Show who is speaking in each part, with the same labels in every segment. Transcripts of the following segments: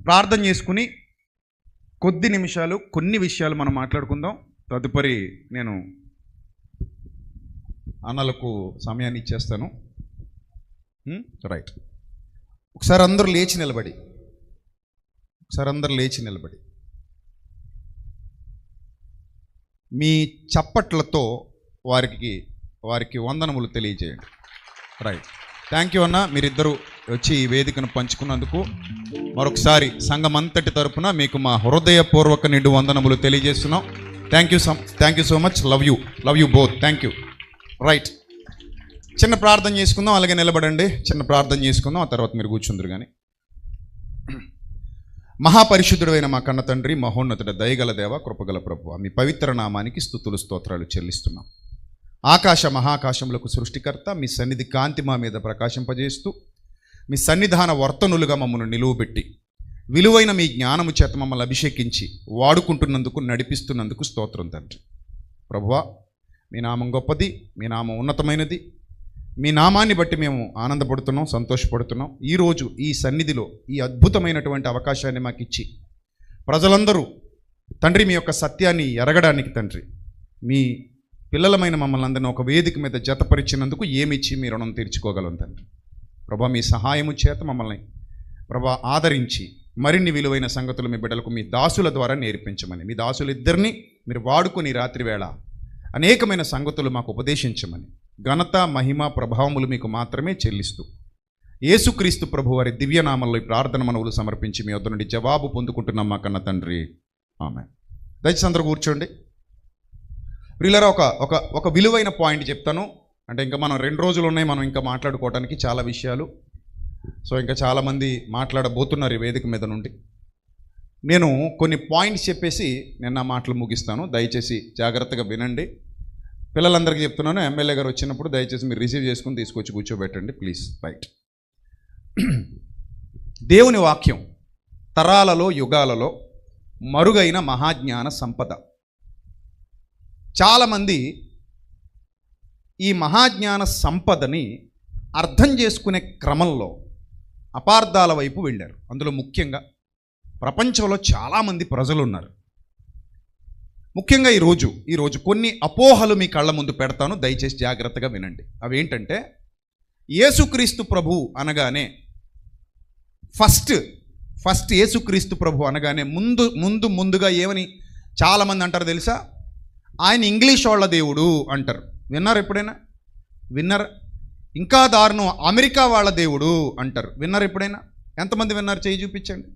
Speaker 1: ప్రార్థన చేసుకుని కొద్ది నిమిషాలు కొన్ని విషయాలు మనం మాట్లాడుకుందాం. తదుపరి నేను అన్నలకు సమయాన్ని ఇచ్చేస్తాను. రైట్. ఒకసారి అందరూ లేచి నిలబడి మీ చప్పట్లతో వారికి వందనములు తెలియజేయండి. రైట్. థ్యాంక్ యూ అన్న, మీరిద్దరూ వచ్చి ఈ వేదికను పంచుకున్నందుకు మరొకసారి సంఘం అంతటి తరపున మీకు మా హృదయపూర్వక నిండు వందనములు తెలియజేస్తున్నాం. Thank you so much. Love you both. Thank you. Right. చిన్న ప్రార్థన చేసుకుందాం. అలాగే నిలబడండి. చిన్న ప్రార్థన చేసుకుందాం. ఆ తర్వాత మీరు కూర్చుందరు. కానీ మహాపరిశుద్ధుడైన మా కన్న తండ్రి, మహోన్నతుడ, దయగల దేవ, కృపగల ప్రభువా, మీ పవిత్ర నామానికి స్తుతులు స్తోత్రాలు చెల్లిస్తున్నాం. ఆకాశ మహాకాశములకు సృష్టికర్త, మీ సన్నిధి కాంతి మా మీద ప్రకాశింపజేస్తూ మీ సన్నిధాన వర్తనులుగా మమ్మల్ని నిలువబెట్టి విలువైన మీ జ్ఞానము చేత మమ్మల్ని అభిషేకించి వాడుకుంటున్నందుకు, నడిపిస్తున్నందుకు స్తోత్రం తండ్రి. ప్రభువా, మీ నామం గొప్పది, మీ నామం ఉన్నతమైనది. మీ నామాన్ని బట్టి మేము ఆనందపడుతున్నాం, సంతోషపడుతున్నాం. ఈరోజు ఈ సన్నిధిలో ఈ అద్భుతమైనటువంటి అవకాశాన్ని మాకు ఇచ్చి ప్రజలందరూ తండ్రి మీ యొక్క సత్యాన్ని ఎరగడానికి తండ్రి మీ పిల్లలమైన మమ్మల్ని అందరినీ ఒక వేదిక మీద జతపరిచినందుకు ఏమిచ్చి మీ రుణం తీర్చుకోగలం తండ్రి. ప్రభా, మీ సహాయము చేత మమ్మల్ని ప్రభా ఆదరించి మరిన్ని విలువైన సంగతులు మీ బిడ్డలకు మీ దాసుల ద్వారా నేర్పించమని, మీ దాసులిద్దరినీ మీరు వాడుకొని రాత్రి వేళ అనేకమైన సంగతులు మాకు ఉపదేశించమని, ఘనత మహిమ ప్రభావములు మీకు మాత్రమే చెల్లిస్తూ యేసుక్రీస్తు ప్రభు వారి దివ్యనామంలో ఈ ప్రార్థన మనవులు సమర్పించి మీ వద్ద నుండి జవాబు పొందుకుంటున్నాం మా కన్న తండ్రి. ఆమేన్. దయచేసి అందరూ కూర్చోండి. ప్రియులారా, ఒక విలువైన పాయింట్ చెప్తాను. అంటే ఇంకా మనం 2 రోజులు ఉన్నాయి, మనం ఇంకా మాట్లాడుకోవడానికి చాలా విషయాలు. సో ఇంకా చాలామంది మాట్లాడబోతున్నారు ఈ వేదిక మీద నుండి. నేను కొన్ని పాయింట్స్ చెప్పేసి నేను నా మాటలు ముగిస్తాను. దయచేసి జాగ్రత్తగా వినండి. పిల్లలందరికీ చెప్తున్నాను, ఎమ్మెల్యే గారు వచ్చినప్పుడు దయచేసి మీరు రిసీవ్ చేసుకుని తీసుకొచ్చి కూర్చోబెట్టండి ప్లీజ్. రైట్. దేవుని వాక్యం తరాలలో యుగాలలో మరుగైన మహాజ్ఞాన సంపద. చాలామంది ఈ మహాజ్ఞాన సంపదని అర్థం చేసుకునే క్రమంలో అపార్థాల వైపు వెళ్ళారు. అందులో ముఖ్యంగా ప్రపంచంలో చాలామంది ప్రజలు ఉన్నారు. ముఖ్యంగా ఈరోజు కొన్ని అపోహలు మీ కళ్ళ ముందు పెడతాను, దయచేసి జాగ్రత్తగా వినండి. అవి ఏంటంటే, యేసుక్రీస్తు ప్రభు అనగానే ఫస్ట్ యేసుక్రీస్తు ప్రభు అనగానే ముందుగా ఏమని చాలామంది అంటారు తెలుసా? ఆయన ఇంగ్లీష్ వాళ్ళ దేవుడు అంటారు. విన్నారు ఎప్పుడైనా? విన్నారా? ఇంకా దారుణం, అమెరికా వాళ్ళ దేవుడు అంటారు. విన్నారు ఎప్పుడైనా? ఎంతమంది విన్నారు? చేయి చూపించండి.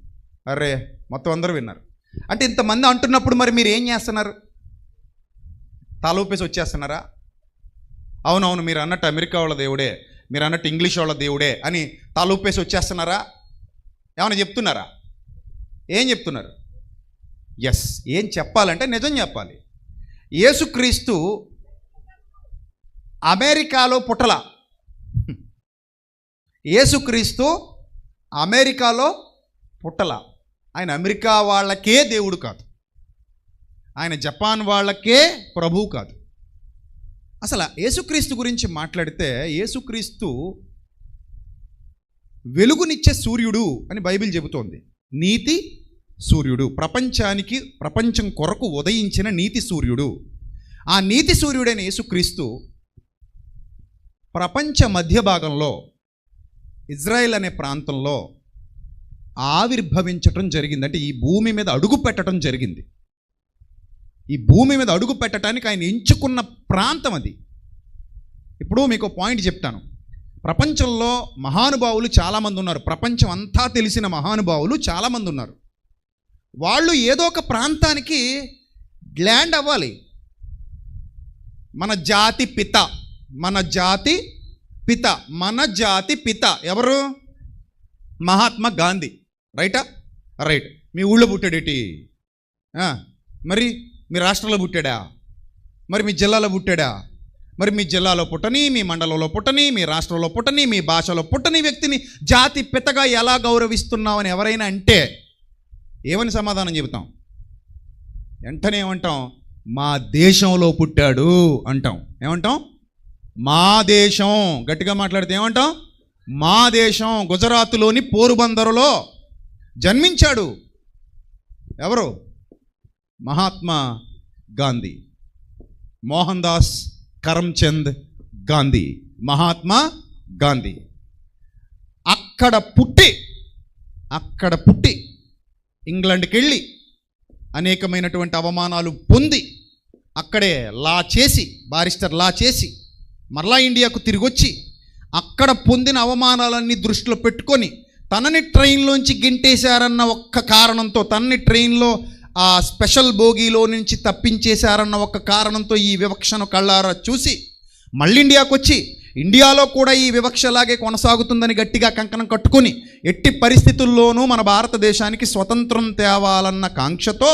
Speaker 1: అరే, మొత్తం అందరూ విన్నారు. అంటే ఇంతమంది అంటున్నప్పుడు మరి మీరు ఏం చేస్తున్నారు? తలూపేసి వచ్చేస్తున్నారా? అవునవును, మీరు అన్నట్టు అమెరికా వాళ్ళ దేవుడే, మీరు అన్నట్టు ఇంగ్లీష్ వాళ్ళ దేవుడే అని తలూపేసి వచ్చేస్తున్నారా? ఏమైనా చెప్తున్నారా? ఏం చెప్తున్నారు? ఎస్, ఏం చెప్పాలంటే నిజం చెప్పాలి. యేసుక్రీస్తు అమెరికాలో పుట్టల. యేసుక్రీస్తు అమెరికాలో పుట్టల. ఆయన అమెరికా వాళ్ళకే దేవుడు కాదు, ఆయన జపాన్ వాళ్ళకే ప్రభువు కాదు. అసలు యేసుక్రీస్తు గురించి మాట్లాడితే, యేసుక్రీస్తు వెలుగునిచ్చే సూర్యుడు అని బైబిల్ చెబుతోంది. నీతి సూర్యుడు, ప్రపంచం కొరకు ఉదయించిన నీతి సూర్యుడు. ఆ నీతి సూర్యుడైన యేసుక్రీస్తు ప్రపంచ మధ్య భాగంలో ఇజ్రాయెల్ అనే ప్రాంతంలో ఆవిర్భవించటం జరిగింది. అంటే ఈ భూమి మీద అడుగు పెట్టడం జరిగింది. ఈ భూమి మీద అడుగు పెట్టడానికి ఆయన ఎంచుకున్న ప్రాంతం అది. ఇప్పుడు మీకు పాయింట్ చెప్తాను. ప్రపంచంలో మహానుభావులు చాలామంది ఉన్నారు. ప్రపంచం అంతా తెలిసిన మహానుభావులు చాలామంది ఉన్నారు. వాళ్ళు ఏదో ఒక ప్రాంతానికి ల్యాండ్ అవ్వాలి. మన జాతి పిత ఎవరు? మహాత్మా గాంధీ. రైటా? రైట్. మీ ఊళ్ళో పుట్టాడేటి? మరి మీ రాష్ట్రంలో పుట్టాడా? మరి మీ జిల్లాలో పుట్టాడా? మరి మీ జిల్లాలో పుట్టని, మీ మండలంలో పుట్టని, మీ రాష్ట్రంలో పుట్టని, మీ భాషలో పుట్టని వ్యక్తిని జాతి పితగా ఎలా గౌరవిస్తున్నామని ఎవరైనా అంటే ఏమని సమాధానం చెబుతాం? వెంటనే ఏమంటాం? మా దేశంలో పుట్టాడు అంటాం. ఏమంటాం? మా దేశం. గట్టిగా మాట్లాడితే ఏమంటాం? మా దేశం. గుజరాత్లోని పోరుబందరులో జన్మించాడు. ఎవరు? మహాత్మా గాంధీ, మోహన్ దాస్ కరమ్చంద్ గాంధీ, మహాత్మా గాంధీ. అక్కడ పుట్టి ఇంగ్లాండ్కి వెళ్ళి అనేకమైనటువంటి అవమానాలు పొంది అక్కడే బారిస్టర్ లా చేసి మరలా ఇండియాకు తిరిగి వచ్చి అక్కడ పొందిన అవమానాలన్నీ దృష్టిలో పెట్టుకొని తనని ట్రైన్లోంచి గింటేశారన్న ఒక్క కారణంతో, తనని ట్రైన్లో ఆ స్పెషల్ బోగీలో నుంచి తప్పించేశారన్న ఒక్క కారణంతో ఈ వివక్షను కళ్ళారా చూసి మళ్ళీ ఇండియాకు వచ్చి ఇండియాలో కూడా ఈ వివక్షలాగే కొనసాగుతుందని గట్టిగా కంకణం కట్టుకొని ఎట్టి పరిస్థితుల్లోనూ మన భారతదేశానికి స్వతంత్రం తేవాలన్న కాంక్షతో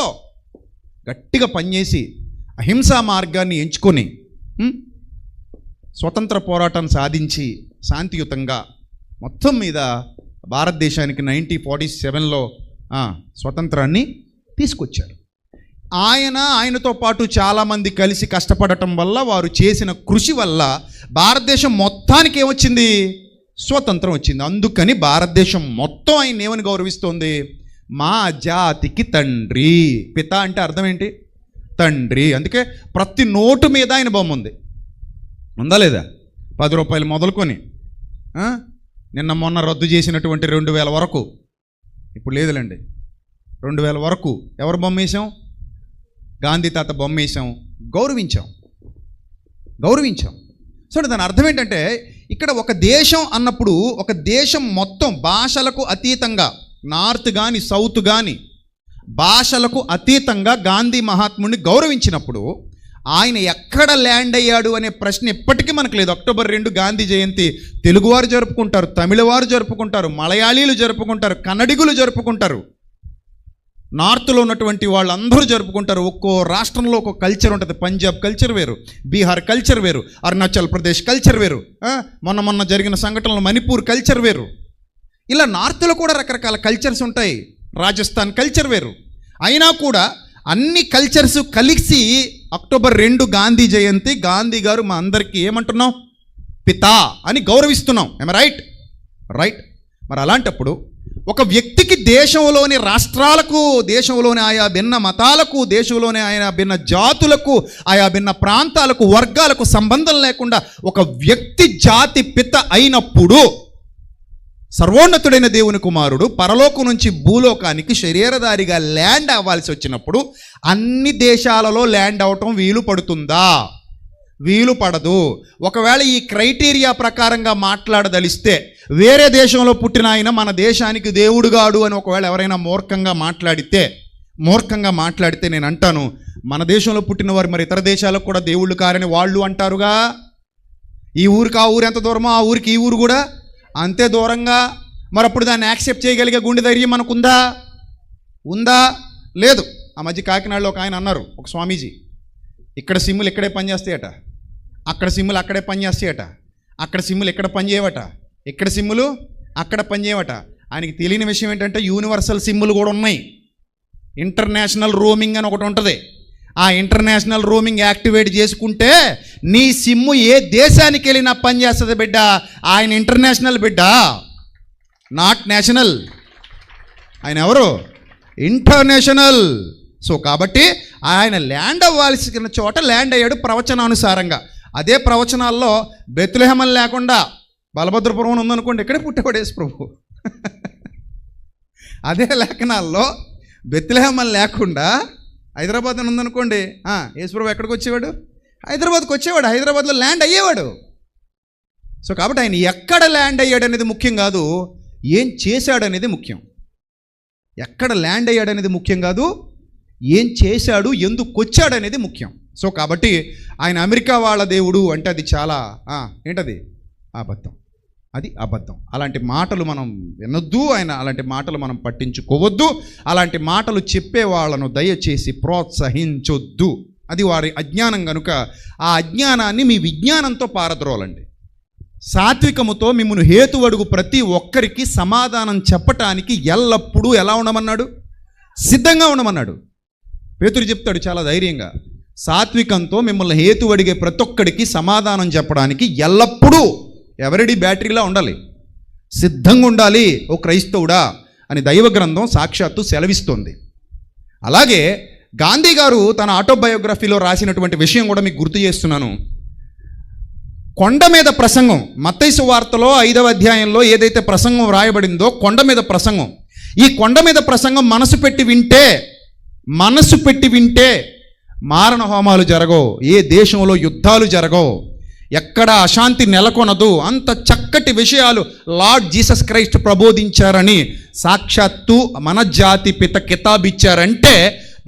Speaker 1: గట్టిగా పనిచేసి అహింసా మార్గాన్ని ఎంచుకొని స్వతంత్ర పోరాటం సాధించి శాంతియుతంగా మొత్తం మీద భారతదేశానికి 1947లో స్వతంత్రాన్ని తీసుకొచ్చారు. ఆయనతో పాటు చాలామంది కలిసి కష్టపడటం వల్ల, వారు చేసిన కృషి వల్ల భారతదేశం మొత్తానికి ఏమొచ్చింది? స్వతంత్రం వచ్చింది. అందుకని భారతదేశం మొత్తం ఆయన ఏమని గౌరవిస్తోంది? మా జాతికి తండ్రి. పిత అంటే అర్థం ఏంటి? తండ్రి. అందుకే ప్రతి నోటు మీద ఆయన బొమ్మ ఉంది. ఉందా లేదా? 10 రూపాయలు మొదలుకొని నిన్న మొన్న రద్దు చేసినటువంటి 2000 వరకు, ఇప్పుడు లేదులేండి, 2000 వరకు ఎవరు బొమ్మ వేసాం? గాంధీ తాత బొమ్మ వేసాం, గౌరవించాం. సో దాని అర్థం ఏంటంటే, ఇక్కడ ఒక దేశం అన్నప్పుడు ఒక దేశం మొత్తం భాషలకు అతీతంగా, నార్త్ కానీ సౌత్ కానీ భాషలకు అతీతంగా గాంధీ మహాత్ముడిని గౌరవించినప్పుడు ఆయన ఎక్కడ ల్యాండ్ అయ్యాడు అనే ప్రశ్న ఎప్పటికీ మనకు లేదు. అక్టోబర్ 2 గాంధీ జయంతి తెలుగువారు జరుపుకుంటారు, తమిళవారు జరుపుకుంటారు, మలయాళీలు జరుపుకుంటారు, కన్నడిగులు జరుపుకుంటారు, నార్త్లో ఉన్నటువంటి వాళ్ళందరూ జరుపుకుంటారు. ఒక్కో రాష్ట్రంలో ఒక్కో కల్చర్ ఉంటుంది. పంజాబ్ కల్చర్ వేరు, బీహార్ కల్చర్ వేరు, అరుణాచల్ ప్రదేశ్ కల్చర్ వేరు, మొన్న జరిగిన సంఘటనలో మణిపూర్ కల్చర్ వేరు. ఇలా నార్త్లో కూడా రకరకాల కల్చర్స్ ఉంటాయి. రాజస్థాన్ కల్చర్ వేరు. అయినా కూడా అన్ని కల్చర్స్ కలిసి అక్టోబర్ 2 గాంధీ జయంతి, గాంధీ గారు మా అందరికీ ఏమంటున్నాం? పితా అని గౌరవిస్తున్నాం. రైట్. మరి అలాంటప్పుడు ఒక వ్యక్తికి దేశంలోని రాష్ట్రాలకు, దేశంలోని ఆయా భిన్న మతాలకు, దేశంలోని ఆయా భిన్న జాతులకు, ఆయా భిన్న ప్రాంతాలకు, వర్గాలకు సంబంధం లేకుండా ఒక వ్యక్తి జాతి పిత అయినప్పుడు, సర్వోన్నతుడైన దేవుని కుమారుడు పరలోకం నుంచి భూలోకానికి శరీరధారిగా ల్యాండ్ అవ్వాల్సి వచ్చినప్పుడు అన్ని దేశాలలో ల్యాండ్ అవటం వీలు పడుతుందా? వీలు పడదు. ఒకవేళ ఈ క్రైటీరియా ప్రకారంగా మాట్లాడదలిస్తే వేరే దేశంలో పుట్టిన ఆయన మన దేశానికి దేవుడుగాడు అని ఒకవేళ ఎవరైనా మూర్ఖంగా మాట్లాడితే నేను అంటాను, మన దేశంలో పుట్టిన వారు మరి ఇతర దేశాలకు కూడా దేవుళ్ళు కారని వాళ్ళు అంటారుగా. ఈ ఊరికి ఆ ఊరు ఎంత దూరమో ఆ ఊరికి ఈ ఊరు కూడా అంతే దూరంగా. మరి అప్పుడు దాన్ని యాక్సెప్ట్ చేయగలిగే గుండె ధైర్యం మనకుందా? లేదు. ఆ మధ్య కాకినాడలో ఒక ఆయన అన్నారు, ఒక స్వామీజీ, ఇక్కడ సిమ్ములు ఇక్కడే పనిచేస్తాయట, అక్కడ సిమ్ములు అక్కడే పనిచేస్తాయట, అక్కడ సిమ్ములు ఇక్కడ పనిచేయవట, ఇక్కడ సిమ్ములు అక్కడ పనిచేయవట. ఆయనకి తెలియని విషయం ఏంటంటే యూనివర్సల్ సిమ్ములు కూడా ఉన్నాయి. ఇంటర్నేషనల్ రోమింగ్ అని ఒకటి ఉంటుంది. ఆ ఇంటర్నేషనల్ రోమింగ్ యాక్టివేట్ చేసుకుంటే నీ సిమ్ము ఏ దేశానికి వెళ్ళినా పనిచేస్తుంది బిడ్డ. ఆయన ఇంటర్నేషనల్ బిడ్డ, నాట్ నేషనల్. ఆయన ఎవరు? ఇంటర్నేషనల్. సో కాబట్టి ఆయన ల్యాండ్ అవ్వాల్సిన చోట ల్యాండ్ అయ్యాడు ప్రవచనానుసారంగా. అదే ప్రవచనాల్లో బెత్లెహేమని లేకుండా బలభద్రపురం ఉందనుకోండి, ఇక్కడే పుట్టేవాడు యేసు ప్రభు. అదే లేఖనాల్లో బెత్లెహేమని లేకుండా హైదరాబాద్ అని ఉందనుకోండి, యేసు ప్రభు ఎక్కడికి వచ్చేవాడు? హైదరాబాద్కి వచ్చేవాడు, హైదరాబాద్లో ల్యాండ్ అయ్యేవాడు. సో కాబట్టి ఆయన ఎక్కడ ల్యాండ్ అయ్యాడు అనేది ముఖ్యం కాదు, ఏం చేశాడు అనేది ముఖ్యం. ఎక్కడ ల్యాండ్ అయ్యాడు అనేది ముఖ్యం కాదు, ఏం చేశాడు, ఎందుకు వచ్చాడు అనేది ముఖ్యం. సో కాబట్టి ఆయన అమెరికా వాళ్ళ దేవుడు అంటే అది చాలా ఏంటది? అబద్ధం. అది అబద్ధం. అలాంటి మాటలు మనం వినొద్దు, అలాంటి మాటలు మనం పట్టించుకోవద్దు. అలాంటి మాటలు చెప్పే వాళ్ళను దయచేసి ప్రోత్సహించొద్దు. అది వారి అజ్ఞానం కనుక ఆ అజ్ఞానాన్ని మీ విజ్ఞానంతో పారద్రోలండి. సాత్వికముతో మిమ్మల్ని హేతువడుగు ప్రతి ఒక్కరికి సమాధానం చెప్పటానికి ఎల్లప్పుడూ ఎలా ఉండమన్నాడు? సిద్ధంగా ఉండమన్నాడు. పేతురు చెప్తాడు చాలా ధైర్యంగా, సాత్వికంతో మిమ్మల్ని హేతు అడిగే ప్రతి ఒక్కడికి సమాధానం చెప్పడానికి ఎల్లప్పుడూ ఎవరిడి బ్యాటరీలా ఉండాలి, సిద్ధంగా ఉండాలి ఓ క్రైస్తవుడా అని దైవ గ్రంథం సాక్షాత్తు సెలవిస్తోంది. అలాగే గాంధీ గారు తన ఆటోబయోగ్రఫీలో రాసినటువంటి విషయం కూడా మీకు గుర్తు చేస్తున్నాను. కొండ మీద ప్రసంగం, మత్తయి సువార్తలో 5వ అధ్యాయంలో ఏదైతే ప్రసంగం రాయబడిందో కొండ మీద ప్రసంగం, ఈ కొండ మీద ప్రసంగం మనసు పెట్టి వింటే మారణ హోమాలు జరగవు, ఏ దేశంలో యుద్ధాలు జరగవు, ఎక్కడ అశాంతి నెలకొనదు. అంత చక్కటి విషయాలు లార్డ్ జీసస్ క్రైస్ట్ ప్రబోధించారని సాక్షాత్తు మన జాతి పిత కితాబ్ ఇచ్చారంటే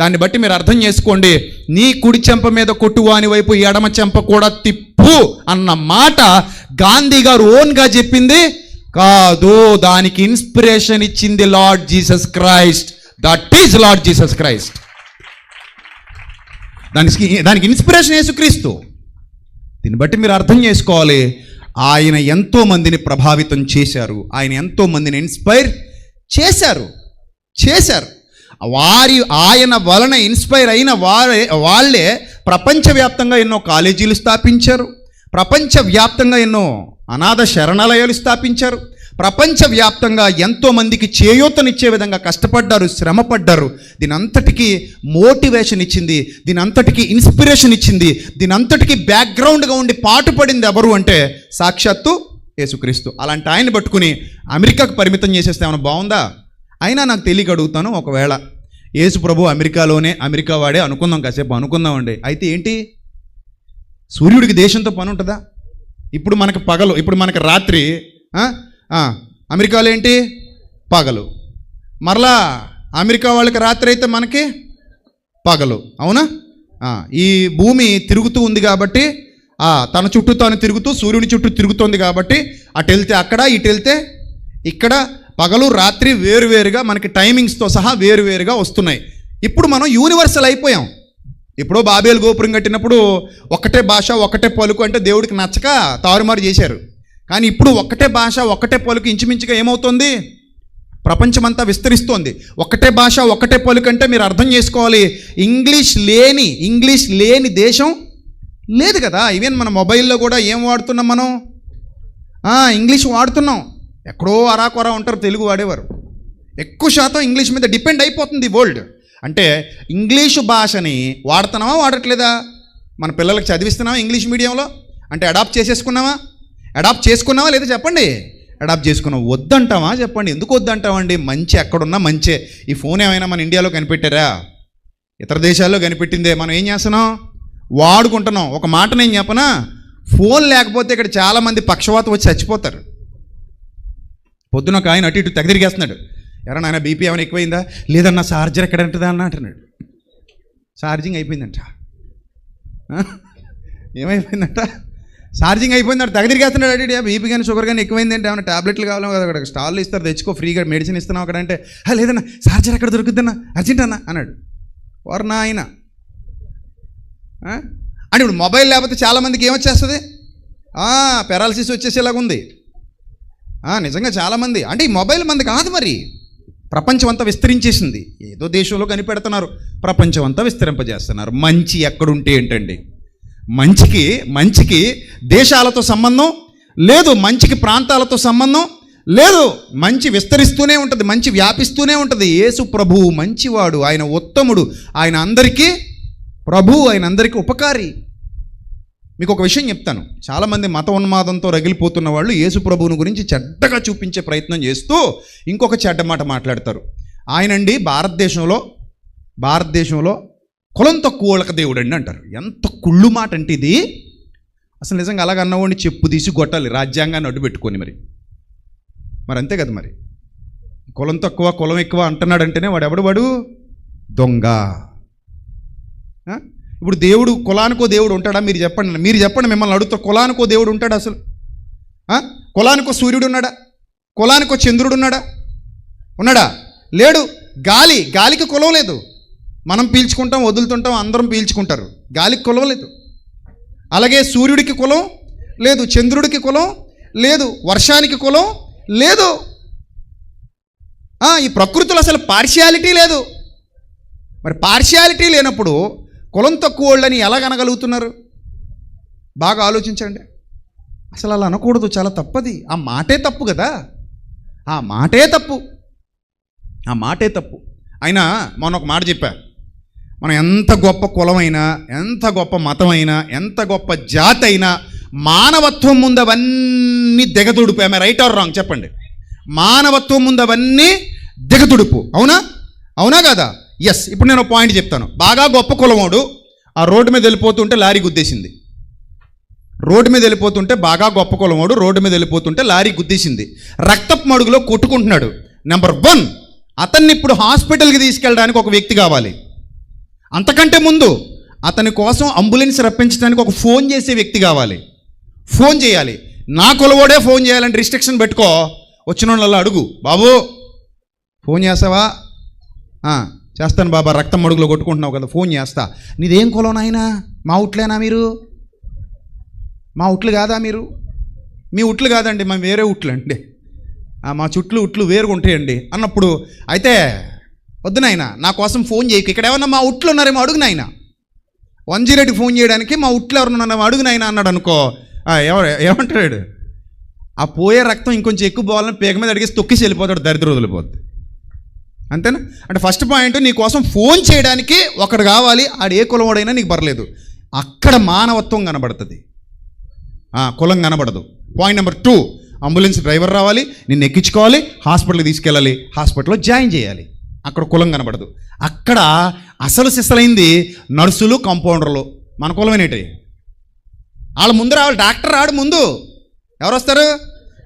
Speaker 1: దాన్ని బట్టి మీరు అర్థం చేసుకోండి. నీ కుడి చెంప మీద కొట్టువాని వైపు ఎడమ చెంప కూడా తిప్పు అన్న మాట గాంధీ గారు ఓన్గా చెప్పింది కాదు. దానికి ఇన్స్పిరేషన్ ఇచ్చింది lord Jesus Christ. That is lord Jesus Christ. దానికి ఇన్స్పిరేషన్ యేసుక్రీస్తు. దీన్ని బట్టి మీరు అర్థం చేసుకోవాలి, ఆయన ఎంతో మందిని ప్రభావితం చేశారు, ఆయన ఎంతో మందిని ఇన్స్పైర్ చేశారు. ఆయన వలన ఇన్స్పైర్ అయిన వాళ్ళే ప్రపంచవ్యాప్తంగా ఎన్నో కాలేజీలు స్థాపించారు, ప్రపంచవ్యాప్తంగా ఎన్నో అనాథ శరణాలయాలు స్థాపించారు, ప్రపంచవ్యాప్తంగా ఎంతోమందికి చేయూతనిచ్చే విధంగా కష్టపడ్డారు, శ్రమపడ్డారు. దీనంతటికీ మోటివేషన్ ఇచ్చింది, దీనంతటికీ ఇన్స్పిరేషన్ ఇచ్చింది, దీనంతటికీ బ్యాక్గ్రౌండ్గా ఉండి పాటుపడింది ఎవరు అంటే సాక్షాత్తు యేసుక్రీస్తు. అలాంటి ఆయన పట్టుకుని అమెరికాకు పరిమితం చేసేస్తే ఏమైనా బాగుందా? అయినా నాకు తెలియక అడుగుతాను, ఒకవేళ యేసు ప్రభు అమెరికా వాడే అనుకుందాం, కాసేపు అనుకుందామండి. అయితే ఏంటి, సూర్యుడికి దేశంతో పని ఉంటుందా? ఇప్పుడు మనకు పగలు, ఇప్పుడు మనకు రాత్రి, అమెరికాలో ఏంటి పగలు, మరలా అమెరికా వాళ్ళకి రాత్రి అయితే మనకి పగలు, అవునా? ఈ భూమి తిరుగుతూ ఉంది కాబట్టి తన చుట్టూ తాను తిరుగుతూ సూర్యుని చుట్టూ తిరుగుతోంది కాబట్టి అటు వెళ్తే అక్కడ, ఇటు వెళ్తే ఇక్కడ పగలు రాత్రి వేరువేరుగా మనకి టైమింగ్స్తో సహా వేరువేరుగా వస్తున్నాయి. ఇప్పుడు మనం యూనివర్సల్ అయిపోయాం. ఇప్పుడు బాబేలు గోపురం కట్టినప్పుడు ఒకటే భాష ఒకటే పలుకు అంటే దేవుడికి నచ్చక తారుమారు చేశారు. కానీ ఇప్పుడు ఒకటే భాష ఒకటే పలుకు ఇంచుమించుగా ఏమవుతుంది, ప్రపంచమంతా విస్తరిస్తోంది. ఒకటే భాష ఒకటే పలుకు అంటే మీరు అర్థం చేసుకోవాలి, ఇంగ్లీష్ లేని దేశం లేదు కదా. ఈవెన్ మన మొబైల్లో కూడా ఏం వాడుతున్నాం మనం, ఇంగ్లీష్ వాడుతున్నాం. ఎక్కడో అరాకొరా ఉంటారు తెలుగు వాడేవారు, ఎక్కువ శాతం ఇంగ్లీష్ మీద డిపెండ్ అయిపోతుంది వరల్డ్. అంటే ఇంగ్లీషు భాషని వాడుతున్నావా వాడట్లేదా? మన పిల్లలకు చదివిస్తున్నావా ఇంగ్లీష్ మీడియంలో? అంటే అడాప్ట్ చేసుకున్నావా లేదా చెప్పండి? అడాప్ట్ చేసుకున్నావు. వద్దంటావా చెప్పండి? ఎందుకు వద్దంటామండి? మంచి ఎక్కడున్నా మంచే. ఈ ఫోన్ ఏమైనా మన ఇండియాలో కనిపెట్టారా? ఇతర దేశాల్లో కనిపెట్టిందే. మనం ఏం చేస్తున్నాం, వాడుకుంటున్నాం. ఒక మాట నేను చెప్పనా, ఫోన్ లేకపోతే ఇక్కడ చాలామంది పక్షవాతం వచ్చి చచ్చిపోతారు. పొద్దున ఒక ఆయన అటు ఇటు తెగదిరిగేస్తున్నాడు, ఎరా నాయన బీపీ ఏమైనా ఎక్కువైందా? లేదన్నా ఛార్జర్ ఎక్కడ ఉంటుందా అన్న అంటున్నాడు. ఛార్జింగ్ అయిపోయిందంట. ఏమైపోయిందంట? ఛార్జింగ్ అయిపోయిందంట. తెగదిరిగేస్తున్నాడు. అడిగి బీపీ కానీ షుగర్ కానీ ఎక్కువైంది అంటే ఏమైనా ట్యాబ్లెట్లు కావాలో కదా, అక్కడ స్టాల్లో ఇస్తారు, తెచ్చుకో ఫ్రీగా మెడిసిన్ ఇస్తున్నావు అక్కడ అంటే, లేదన్నా ఛార్జర్ ఎక్కడ దొరుకుద్దన్నా అర్జెంట్ అన్న అన్నాడు. వారు నా ఆయన అంటే ఇప్పుడు మొబైల్ లేకపోతే చాలామందికి ఏమొచ్చేస్తుంది, పెరాలసిస్ వచ్చేసేలాగా ఉంది. నిజంగా చాలామంది అంటే ఈ మొబైల్ మంది కాదు, మరి ప్రపంచం అంతా విస్తరించేసింది. ఏదో దేశంలో కనిపెడుతున్నారు, ప్రపంచం అంతా విస్తరింపజేస్తున్నారు. మంచి ఎక్కడుంటే ఏంటండి? మంచికి దేశాలతో సంబంధం లేదు, మంచికి ప్రాంతాలతో సంబంధం లేదు. మంచి విస్తరిస్తూనే ఉంటుంది, మంచి వ్యాపిస్తూనే ఉంటుంది. యేసు ప్రభువు మంచివాడు, ఆయన ఉత్తముడు, ఆయన అందరికీ ప్రభువు, ఆయన అందరికీ ఉపకారి. మీకు ఒక విషయం చెప్తాను, చాలామంది మత ఉన్మాదంతో రగిలిపోతున్న వాళ్ళు యేసు ప్రభువుని గురించి చెడ్డగా చూపించే ప్రయత్నం చేస్తూ ఇంకొక చెడ్డ మాట మాట్లాడతారు. ఆయనండి భారతదేశంలో కులం తక్కువ వాళ్ళకి దేవుడు అండి అంటారు. ఎంత కుళ్ళు మాట అంటే ఇది. అసలు నిజంగా అలాగ అన్నవాడిని చెప్పు తీసి కొట్టాలి, రాజ్యాంగాన్ని అడ్డు పెట్టుకొని. మరి అంతే కదా. మరి కులం తక్కువ కులం ఎక్కువ అంటున్నాడంటేనే వాడు దొంగ. ఇప్పుడు దేవుడు కులానికో దేవుడు ఉంటాడా? మీరు చెప్పండి, మిమ్మల్ని అడుగుతా. కులానికో దేవుడు ఉంటాడా అసలు? కులానికో సూర్యుడు ఉన్నాడా? కులానికో చంద్రుడు ఉన్నాడా? లేడు. గాలికి కులం లేదు. మనం పీల్చుకుంటాం, వదులుతుంటాం, అందరం పీల్చుకుంటారు. గాలికి కులం లేదు. అలాగే సూర్యుడికి కులం లేదు, చంద్రుడికి కులం లేదు, వర్షానికి కులం లేదు. ఈ ప్రకృతిలో అసలు పార్షియాలిటీ లేదు. మరి పార్షియాలిటీ లేనప్పుడు కులం తక్కువ వాళ్ళని ఎలా అనగలుగుతున్నారు? బాగా ఆలోచించండి. అసలు అలా అనకూడదు, చాలా తప్పది. ఆ మాటే తప్పు కదా, ఆ మాటే తప్పు. ఆ మాటే తప్పు. అయినా మొన్న ఒక మాట చెప్పా, మనం ఎంత గొప్ప కులమైనా, ఎంత గొప్ప మతమైనా, ఎంత గొప్ప జాతి అయినా మానవత్వం ముందు అవన్నీ దిగతుడుపు. ఆమె రైట్ ఆర్ రాంగ్ చెప్పండి? మానవత్వం ముందు అవన్నీ దిగతుడుపు. అవునా? అవునా కదా? ఎస్. ఇప్పుడు నేను ఒక పాయింట్ చెప్తాను. బాగా గొప్ప కులమోడు ఆ రోడ్డు మీద వెళ్ళిపోతుంటే లారీ గుద్దేసింది. రోడ్డు మీద వెళ్ళిపోతుంటే బాగా గొప్ప కులమోడు రోడ్డు మీద వెళ్ళిపోతుంటే లారీ గుద్దేసింది. రక్తపు మడుగులో కొట్టుకుంటున్నాడు. నెంబర్ 1, అతన్ని ఇప్పుడు హాస్పిటల్కి తీసుకెళ్ళడానికి ఒక వ్యక్తి కావాలి. అంతకంటే ముందు అతని కోసం అంబులెన్స్ రప్పించడానికి ఒక ఫోన్ చేసే వ్యక్తి కావాలి. ఫోన్ చేయాలి. నా కులవోడే ఫోన్ చేయాలంటే రిస్ట్రిక్షన్ పెట్టుకో. వచ్చిన వాళ్ళ అడుగు, బాబు ఫోన్ చేస్తావా? చేస్తాను బాబా, రక్తం మడుగులో కొట్టుకుంటున్నావు కదా, ఫోన్ చేస్తా. నీదేం కులం నాయనా? మా ఉట్లేనా మీరు? మా ఉట్లు కాదా మీరు? మీ ఉట్లు కాదండి, మా వేరే ఉట్లు అండి, మా చుట్లు ఉట్లు వేరుగా ఉంటాయండి అన్నప్పుడు, అయితే వద్దు నాయన నా కోసం ఫోన్ చేయకు, ఇక్కడ ఏమన్నా మా ఉట్లు ఉన్నారేమో అడుగు నాయన, 108కి ఫోన్ చేయడానికి మా ఉట్లు ఎవరున్నారేమో అడుగు నాయన అన్నాడు అనుకో, ఏమంటాడు? ఆ పోయే రక్తం ఇంకొంచెం ఎక్కువ పోవాలని పేక మీద అడిగేసి తొక్కేసి వెళ్ళిపోతాడు, దరిద్రం వదిలిపోద్ది. అంతేనా? అంటే ఫస్ట్ పాయింట్, నీ కోసం ఫోన్ చేయడానికి ఒకడు కావాలి, ఆడు ఏ కులవాడైనా నీకు పర్లేదు. అక్కడ మానవత్వం కనబడుతుంది, కులం కనబడదు. పాయింట్ నెంబర్ 2, అంబులెన్స్ డ్రైవర్ రావాలి, నిన్ను ఎక్కించుకోవాలి, హాస్పిటల్కి తీసుకెళ్ళాలి, హాస్పిటల్లో జాయిన్ చేయాలి. అక్కడ కులం కనబడదు. అక్కడ అసలు సిసలైంది నర్సులు, కాంపౌండర్లు. మన కులమేనేటి? వాళ్ళ ముందు రావాలి. డాక్టర్ రాడు ముందు, ఎవరు వస్తారు?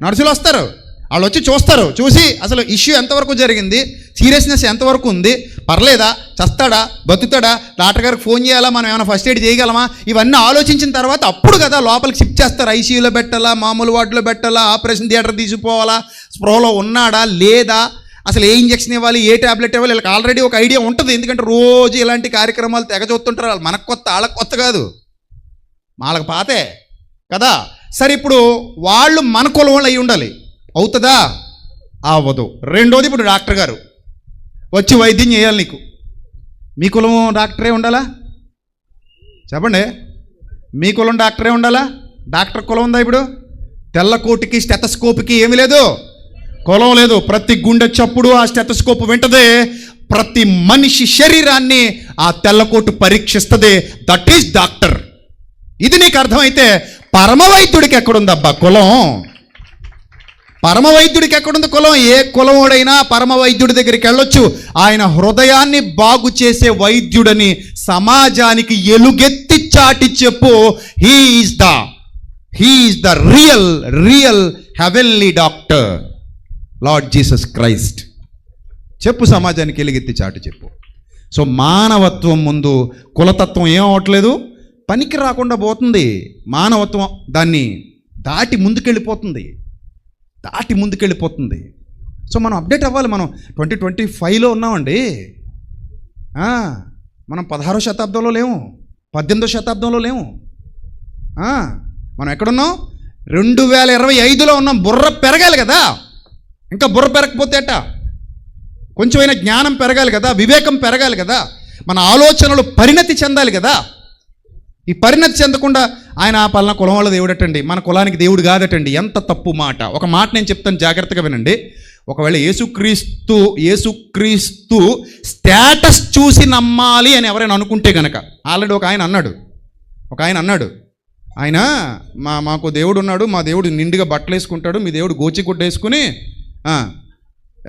Speaker 1: నర్సులు వస్తారు. వాళ్ళు వచ్చి చూస్తారు, చూసి అసలు ఇష్యూ ఎంతవరకు జరిగింది, సీరియస్నెస్ ఎంతవరకు ఉంది, పర్లేదా, చస్తాడా, బతుకుతాడా, డాక్టర్ గారికి ఫోన్ చేయాలా, మనం ఏమైనా ఫస్ట్ ఎయిడ్ చేయగలమా, ఇవన్నీ ఆలోచించిన తర్వాత అప్పుడు కదా లోపలికి షిఫ్ట్ చేస్తారు. ఐసీయూలో పెట్టాలా, మామూలు వార్డులో పెట్టాలా, ఆపరేషన్ థియేటర్ తీసుకుపోవాలా, స్ప్రోలో ఉన్నాడా లేదా, అసలు ఏ ఇంజక్షన్ ఇవ్వాలి, ఏ ట్యాబ్లెట్ ఇవ్వాలి, వీళ్ళకి ఆల్రెడీ ఒక ఐడియా ఉంటుంది. ఎందుకంటే రోజు ఇలాంటి కార్యక్రమాలు తెగ చూస్తుంటారు. వాళ్ళు మనకు కొత్త, వాళ్ళకి కొత్త కాదు, వాళ్ళకి పాతే కదా. సరే, ఇప్పుడు వాళ్ళు మన కులం వాళ్ళు అయి ఉండాలి. అవుతుందా? అవ్వదు. రెండోది, ఇప్పుడు డాక్టర్ గారు వచ్చి వైద్యం చేయాలి నీకు. మీ కులం డాక్టరే ఉండాలా? చెప్పండి, మీ కులం డాక్టరే ఉండాలా? డాక్టర్ కులం ఉందా? ఇప్పుడు తెల్ల కోటుకి స్టెతస్కోప్కి ఏమీ లేదు, కులం లేదు. ప్రతి గుండె చప్పుడు ఆ స్టెతస్కోప్ వింటదే, ప్రతి మనిషి శరీరాన్ని ఆ తెల్లకోటు పరీక్షిస్తుంది. That is doctor. ఇది నీకు అర్థమైతే పరమవైద్యుడికి ఎక్కడుందబ్బా కులం? పరమవైద్యుడికి ఎక్కడుంది కులం? ఏ కులమోడైనా పరమవైద్యుడి దగ్గరికి వెళ్ళొచ్చు. ఆయన హృదయాన్ని బాగు చేసే వైద్యుడని సమాజానికి ఎలుగెత్తి చాటి చెప్పు. He is the real heavenly doctor, lord Jesus Christ. చెప్పు, సమాజానికి ఎలుగెత్తి చాటి చెప్పు. సో మానవత్వం ముందు కులతత్వం ఏం అవ్వట్లేదు, పనికి రాకుండా పోతుంది. మానవత్వం దాన్ని దాటి ముందుకెళ్ళిపోతుంది. సో మనం అప్డేట్ అవ్వాలి. మనం 2025లో ఉన్నామండి. మనం 16వ శతాబ్దంలో లేము, 18వ శతాబ్దంలో లేము. మనం ఎక్కడున్నాం? 2025లో ఉన్నాం. బుర్ర పెరగాలి కదా. ఇంకా బుర్ర పెరగకపోతే అట, కొంచెమైనా జ్ఞానం పెరగాలి కదా, వివేకం పెరగాలి కదా, మన ఆలోచనలు పరిణతి చెందాలి కదా. ఈ పరిణతి చెందకుండా ఆయన పలానా కులం వాళ్ళ దేవుడటండి, మన కులానికి దేవుడు కాదటండి, ఎంత తప్పు మాట. ఒక మాట నేను చెప్తాను, జాగ్రత్తగా వినండి. ఒకవేళ యేసుక్రీస్తు స్టేటస్ చూసి నమ్మాలి అని ఎవరైనా అనుకుంటే కనుక, ఆల్రెడీ ఒక ఆయన అన్నాడు, ఆయన మాకు దేవుడు ఉన్నాడు, మా దేవుడు నిండుగా బట్టలు వేసుకుంటాడు, మీ దేవుడు గోచిగుడ్డ వేసుకుని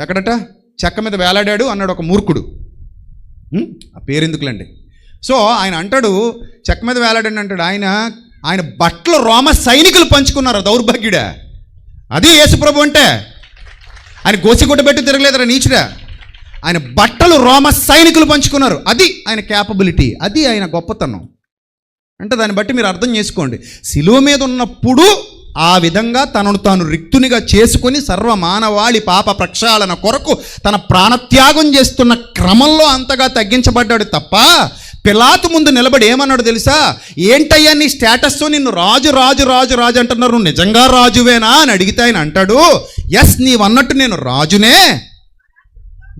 Speaker 1: ఎక్కడట చెక్క మీద వేలాడాడు అన్నాడు ఒక మూర్ఖుడు. ఆ పేరు ఎందుకులండి. సో ఆయన అంటాడు, చెక్క మీద వేలాడండి అంటాడు. ఆయన బట్టలు రోమ సైనికులు పంచుకున్నారు, దౌర్భాగ్యుడా. అది యేసుప్రభు అంటే. ఆయన గోసిగుడ్డ పెట్టి తిరగలేదురా నీచుడా. ఆయన బట్టలు రోమ సైనికులు పంచుకున్నారు. అది ఆయన క్యాపబిలిటీ, అది ఆయన గొప్పతనం. అంటే దాన్ని బట్టి మీరు అర్థం చేసుకోండి. శిలువ మీద ఉన్నప్పుడు ఆ విధంగా తనను తాను రిక్తునిగా చేసుకొని సర్వమానవాళి పాప ప్రక్షాళన కొరకు తన ప్రాణత్యాగం చేస్తున్న క్రమంలో అంతగా తగ్గించబడ్డాడు తప్ప, పిలాతు ముందు నిలబడి ఏమన్నాడు తెలుసా? ఏంటయ్యా నీ స్టేటస్, నిన్ను రాజు రాజు రాజు రాజు అంటున్నారు, నువ్వు నిజంగా రాజువేనా అని అడిగితే ఆయన అంటాడు, ఎస్ నీవన్నట్టు నేను రాజునే,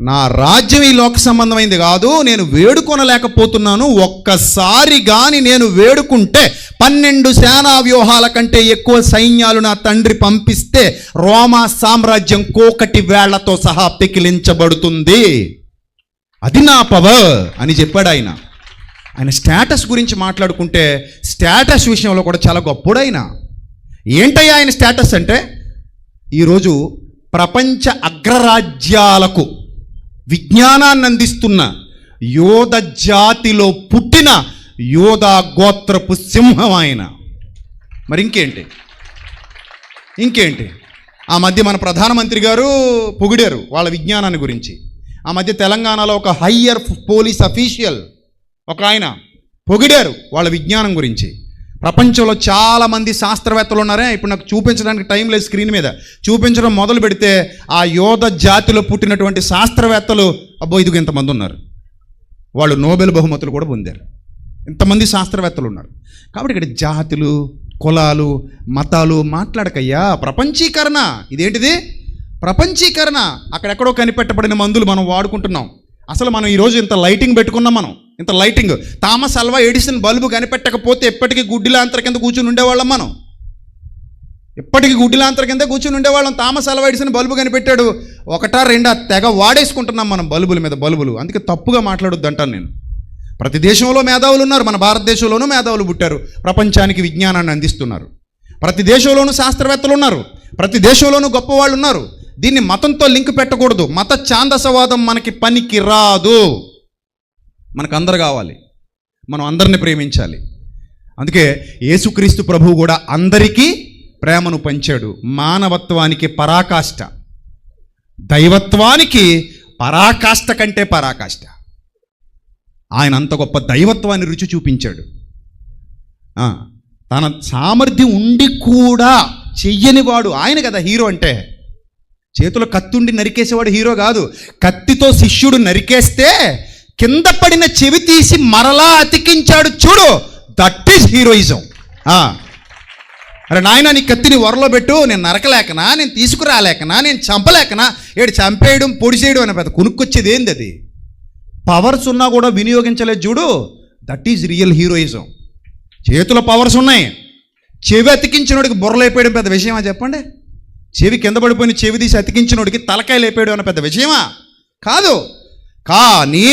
Speaker 1: నా రాజ్యం ఈ లోక సంబంధమైంది కాదు, నేను వేడుకొనలేకపోతున్నాను. ఒక్కసారి కానీ నేను వేడుకుంటే 12 సేనా వ్యూహాల కంటే ఎక్కువ సైన్యాలు నా తండ్రి పంపిస్తే రోమా సామ్రాజ్యం కోకటి వేళ్లతో సహా పెకిలించబడుతుంది. అది నా పవర్ అని చెప్పాడు ఆయన. ఆయన స్టేటస్ గురించి మాట్లాడుకుంటే స్టేటస్ విషయంలో కూడా చాలా గొప్పడైన. ఏంటయ్యా ఆయన స్టేటస్ అంటే, ఈరోజు ప్రపంచ అగ్రరాజ్యాలకు విజ్ఞానాన్ని అందిస్తున్న యోధ జాతిలో పుట్టిన యోధా గోత్రపు సింహం ఆయన. మరి ఇంకేంటి ఆ మధ్య మన ప్రధానమంత్రి గారు పొగిడారు వాళ్ళ విజ్ఞానాన్ని గురించి. ఆ మధ్య తెలంగాణలో ఒక హయ్యర్ పోలీస్ అఫీషియల్ ఒక ఆయన పొగిడారు వాళ్ళ విజ్ఞానం గురించి. ప్రపంచంలో చాలామంది శాస్త్రవేత్తలు ఉన్నారే, ఇప్పుడు నాకు చూపించడానికి టైం లేదు, స్క్రీన్ మీద చూపించడం మొదలు పెడితే ఆ యోధ జాతిలో పుట్టినటువంటి శాస్త్రవేత్తలు ఇదిగో ఇంతమంది ఉన్నారు. వాళ్ళు నోబెల్ బహుమతులు కూడా పొందారు. ఇంతమంది శాస్త్రవేత్తలు ఉన్నారు. కాబట్టి ఇక్కడ జాతులు, కులాలు, మతాలు మాట్లాడకయ్యా. ప్రపంచీకరణ, ఇదేంటిది ప్రపంచీకరణ. అక్కడెక్కడో కనిపెట్టబడిన మందులు మనం వాడుకుంటున్నాం. అసలు మనం ఈరోజు ఇంత లైటింగ్ పెట్టుకున్నాం, మనం ఇంత lighting. Thomas Alva Edison bulb కనిపెట్టకపోతే ఎప్పటికీ గుడ్డిలాంతర కింద కూర్చుని ఉండేవాళ్ళం మనం. ఎప్పటికీ గుడ్డిలాంతర కింద కూర్చుని ఉండేవాళ్ళం. థామస్ అల్వా ఎడిసన్ బల్బు కనిపెట్టాడు, 1 2 తెగ వాడేసుకుంటున్నాం మనం బల్బుల మీద బల్బులు. అందుకే తప్పుగా మాట్లాడొద్దు అంటాను నేను. ప్రతి దేశంలో మేధావులు ఉన్నారు. మన భారతదేశంలోనూ మేధావులు పుట్టారు, ప్రపంచానికి విజ్ఞానాన్ని అందిస్తున్నారు. ప్రతి దేశంలోనూ శాస్త్రవేత్తలు ఉన్నారు, ప్రతి దేశంలోనూ గొప్పవాళ్ళు ఉన్నారు. దీన్ని మతంతో లింక్ పెట్టకూడదు. మత ఛాందసవాదం మనకి పనికి రాదు. మనకు అందరు కావాలి, మనం అందరిని ప్రేమించాలి. అందుకే యేసుక్రీస్తు ప్రభువు కూడా అందరికీ ప్రేమను పంచాడు. మానవత్వానికి పరాకాష్ట, దైవత్వానికి పరాకాష్ట కంటే పరాకాష్ట. ఆయన అంత గొప్ప దైవత్వాన్ని రుచి చూపించాడు. తన సామర్థ్యం ఉండి కూడా చెయ్యనివాడు ఆయన కదా హీరో అంటే. చేతిలో కత్తుండి నరికేసేవాడు హీరో కాదు. కత్తితో శిష్యుడు నరికేస్తే కింద పడిన చెవి తీసి మరలా అతికించాడు చూడు, దట్ ఈస్ హీరోయిజం. అరే నాయన, నీ కత్తిని వరలో పెట్టు, నేను నరకలేకనా, నేను తీసుకురాలేకనా, నేను చంపలేకనా, ఏడు చంపేయడం పొడి చేయడం అనే పెద్ద కొనుక్కొచ్చేది ఏంది అది? పవర్స్ ఉన్నా కూడా వినియోగించలేదు చూడు, దట్ ఈజ్ రియల్ హీరోయిజం. చేతిలో పవర్స్ ఉన్నాయి, చెవి అతికించినోడికి బుర్రలేపేయడం పెద్ద విషయమా చెప్పండి? చెవి కింద పడిపోయిన చెవి తీసి అతికించినోడికి తలకాయ లేపేయడం అన్న పెద్ద విషయమా? కాదు. కానీ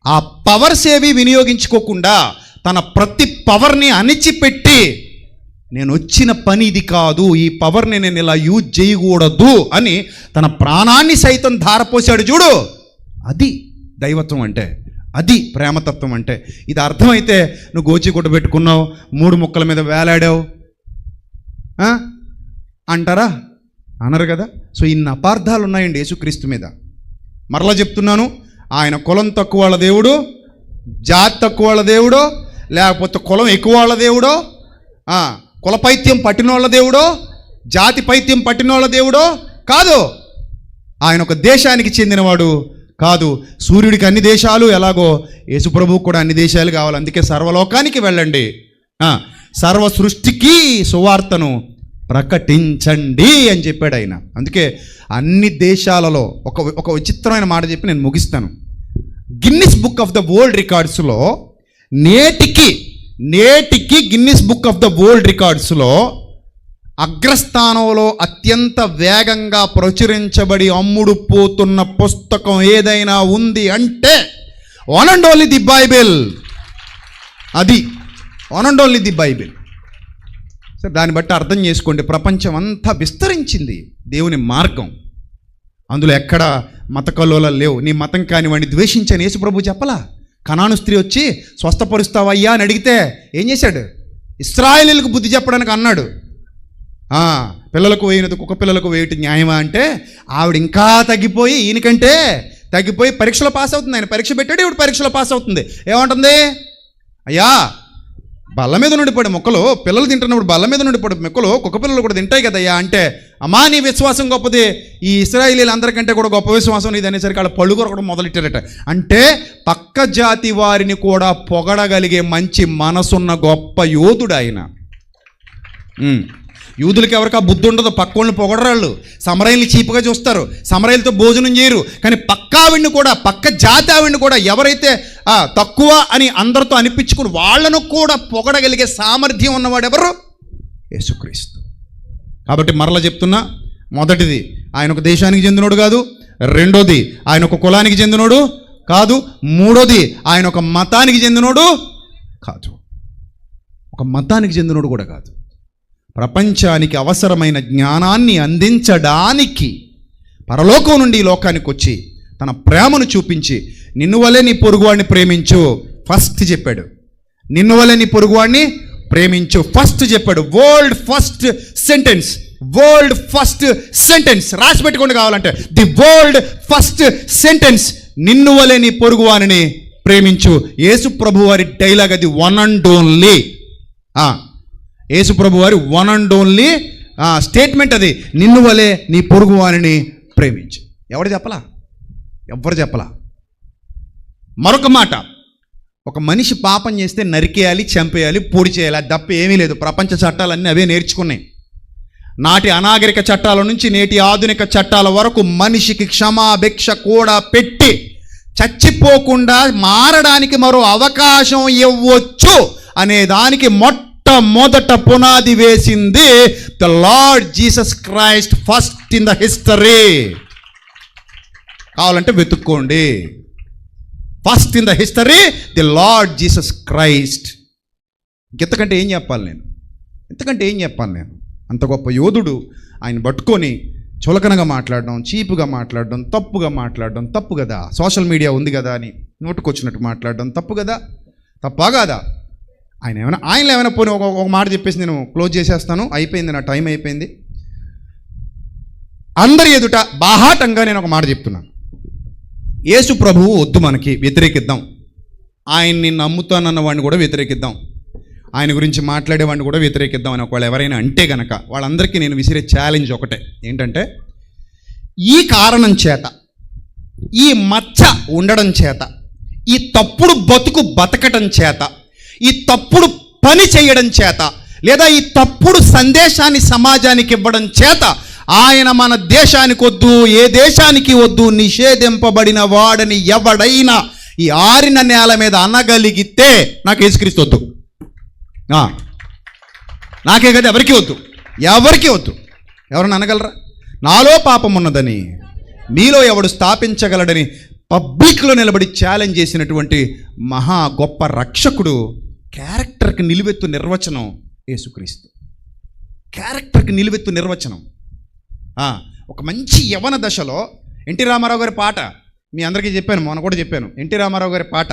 Speaker 1: ఆ పవర్స్ ఏవి వినియోగించుకోకుండా తన ప్రతి పవర్ని అణిచిపెట్టి, నేను వచ్చిన పని ఇది కాదు, ఈ పవర్ని నేను ఇలా యూజ్ చేయకూడదు అని తన ప్రాణాన్ని సైతం ధారపోసాడు చూడు, అది దైవత్వం అంటే, అది ప్రేమతత్వం అంటే. ఇది అర్థమైతే నువ్వు గోచిగుడ్డ పెట్టుకున్నావు, 3 ముక్కల మీద వేలాడావు అంటారా? అనరు కదా. సో ఇన్ని అపార్థాలు ఉన్నాయండి యేసుక్రీస్తు మీద. మరలా చెప్తున్నాను, ఆయన కులం తక్కువ వాళ్ళ దేవుడు, జాతి తక్కువ వాళ్ళ దేవుడో, లేకపోతే కులం ఎక్కువ వాళ్ళ దేవుడో, కుల పైత్యం పట్టిన వాళ్ళ దేవుడో, జాతి పైత్యం పట్టిన వాళ్ళ దేవుడో కాదు. ఆయన ఒక దేశానికి చెందినవాడు కాదు. సూర్యుడికి అన్ని దేశాలు ఎలాగో యేసుప్రభువుకు కూడా అన్ని దేశాలు కావాలి. అందుకే సర్వలోకానికి వెళ్ళండి, సర్వ సృష్టికి సువార్తను ప్రకటించండి అని చెప్పాడు ఆయన. అందుకే అన్ని దేశాలలో ఒక విచిత్రమైన మాట చెప్పి నేను ముగిస్తాను. Guinness book of the world రికార్డ్స్లో నేటికి Guinness book of the world రికార్డ్స్లో అగ్రస్థానంలో అత్యంత వేగంగా ప్రచురించబడి అమ్ముడు పోతున్న పుస్తకం ఏదైనా ఉంది అంటే one and only the Bible. అది one and only the Bible. సరే, దాన్ని బట్టి అర్థం చేసుకోండి, ప్రపంచం అంతా విస్తరించింది దేవుని మార్గం. అందులో ఎక్కడ మత కల్లోలాలు లేవు. నీ మతం కానివ్వండి ద్వేషించని యేసుప్రభు చెప్పలా. కనాను స్త్రీ వచ్చి స్వస్థపరుస్తావయ్యా అని అడిగితే ఏం చేశాడు? ఇశ్రాయేలీయులకు బుద్ధి చెప్పడానికి అన్నాడు, పిల్లలకు వేయినది కుక్క పిల్లలకు వేయటం న్యాయమా అంటే ఆవిడ ఇంకా తగ్గిపోయి, ఈయనకంటే తగ్గిపోయి పరీక్షలో పాస్ అవుతుంది. ఆయన పరీక్ష పెట్టాడు, ఇవిడ పరీక్షలో పాస్ అవుతుంది. ఏమంటుంది? అయ్యా, బల్ల మీద నుండి పడి మొక్కలు పిల్లలు తింటున్నప్పుడు బల్ల మీద నుండి పడి మొక్కలు కుక్క పిల్లలు కూడా తింటాయి కదయ్యా అంటే, అమ్మా నీ విశ్వాసం గొప్పది, ఈ ఇశ్రాయేలీయులు అందరికంటే కూడా గొప్ప విశ్వాసం ఇది అనేసరికి వాళ్ళు పళ్ళు కొరకడం మొదలెట్టారట. అంటే పక్క జాతి వారిని కూడా పొగడగలిగే మంచి మనసున్న గొప్ప యోధుడు ఆయన. యూదులకి ఎవరికి ఆ బుద్ధి ఉండదు, పక్కోళ్ళని పొగడరాళ్ళు, సమరయుల్ని చీపుగా చూస్తారు, సమరయులతో భోజనం చేయరు. కానీ పక్క ఆవిడ్ని కూడా, పక్క జాతి ఆవిడ్ని కూడా ఎవరైతే తక్కువ అని అందరితో అనిపించుకుని వాళ్ళను కూడా పొగడగలిగే సామర్థ్యం ఉన్నవాడు ఎవరు? యేసుక్రీస్తు. కాబట్టి మరలా చెప్తున్నా, మొదటిది ఆయన ఒక దేశానికి చెందినోడు కాదు, రెండోది ఆయన ఒక కులానికి చెందినోడు కాదు, మూడోది ఆయన ఒక మతానికి చెందినోడు కాదు, ఒక మతానికి చెందినోడు కూడా కాదు. ప్రపంచానికి అవసరమైన జ్ఞానాన్ని అందించడానికి పరలోకం నుండి ఈ లోకానికి వచ్చి తన ప్రేమను చూపించి నిన్ను వలె నీ పొరుగువాడిని ప్రేమించు ఫస్ట్ చెప్పాడు. నిన్ను వలె నీ పొరుగువాడిని ప్రేమించు ఫస్ట్ చెప్పాడు. World first sentence, world first sentence రాసి పెట్టుకోండి కావాలంటే. ది వరల్డ్ ఫస్ట్ సెంటెన్స్, నిన్ను వలె నీ పొరుగువాడిని ప్రేమించు. యేసు ప్రభు వారి డైలాగ్ అది, వన్ అండ్ ఓన్లీ. యేసు ప్రభు వారి వన్ అండ్ ఓన్లీ స్టేట్మెంట్ అది, నిన్ను వలె నీ పొరుగు వారిని ప్రేమించు. ఎవరు చెప్పలా? ఎవ్వరు చెప్పలా. మరొక మాట, ఒక మనిషి పాపం చేస్తే నరికేయాలి, చంపేయాలి, పొడి చేయాలి, అది తప్ప ఏమీ లేదు. ప్రపంచ చట్టాలన్నీ అవే నేర్చుకున్నాయి. నాటి అనాగరిక చట్టాల నుంచి నేటి ఆధునిక చట్టాల వరకు మనిషికి క్షమాభిక్ష కూడా పెట్టి చచ్చిపోకుండా మారడానికి మరో అవకాశం ఇవ్వచ్చు అనే దానికి మొట్టమొదట పునాది వేసింది the Lord Jesus Christ first in the history. కావాలంటే వెతుక్కోండి. First in the history the Lord Jesus Christ. ఇంతకంటే ఏం చెప్పాలి నేను? ఇంతకంటే ఏం చెప్పాలి నేను? అంత గొప్ప యోధుడు ఆయన పట్టుకొని చులకనగా మాట్లాడడం, చీపుగా మాట్లాడడం, తప్పుగా మాట్లాడడం తప్పు కదా. సోషల్ మీడియా ఉంది కదా అని నోటుకొచ్చినట్టు మాట్లాడడం తప్పు కదా, తప్పా కాదా? ఆయనలో ఏమైనా పోనీ ఒక మాట చెప్పేసి నేను క్లోజ్ చేసేస్తాను, అయిపోయింది, నా టైం అయిపోయింది. అందరి ఎదుట బాహాటంగా నేను ఒక మాట చెప్తున్నాను. యేసు ప్రభువు వద్దు, మనకి వ్యతిరేకిద్దాం. ఆయన్ని నమ్ముతానన్న వాడిని కూడా వ్యతిరేకిద్దాం, ఆయన గురించి మాట్లాడేవాడిని కూడా వ్యతిరేకిద్దాం అని ఒకవేళ ఎవరైనా అంటే గనక వాళ్ళందరికీ నేను విసిరే ఛాలెంజ్ ఒకటే, ఏంటంటే ఈ కారణం చేత, ఈ మచ్చ ఉండడం చేత, ఈ తప్పుడు బతకటం చేత, ఈ తప్పుడు పని చేయడం చేత, లేదా ఈ తప్పుడు సందేశాన్ని సమాజానికి ఇవ్వడం చేత ఆయన మన దేశానికి వద్దు, ఏ దేశానికి వద్దు, నిషేధింపబడిన వాడని ఎవడైనా ఈ ఆరిన నేల మీద అనగలిగితే నాకు యేసుక్రీస్తు వద్దు, నాకే కదా, ఎవరికి వద్దు, ఎవరికి వద్దు. ఎవరన్నా అనగలరా? నాలో పాపం ఉన్నదని మీలో ఎవడు స్థాపించగలడని పబ్లిక్లో నిలబడి ఛాలెంజ్ చేసినటువంటి మహా గొప్ప రక్షకుడు. క్యారెక్టర్కి నిలువెత్తు నిర్వచనం యేసుక్రీస్తు. క్యారెక్టర్కి నిలువెత్తు నిర్వచనం. ఒక మంచి యవన దశలో ఎన్టీ రామారావు గారి పాట మీ అందరికీ చెప్పాను, మొన్న కూడా చెప్పాను. ఎన్టీ రామారావు గారి పాట,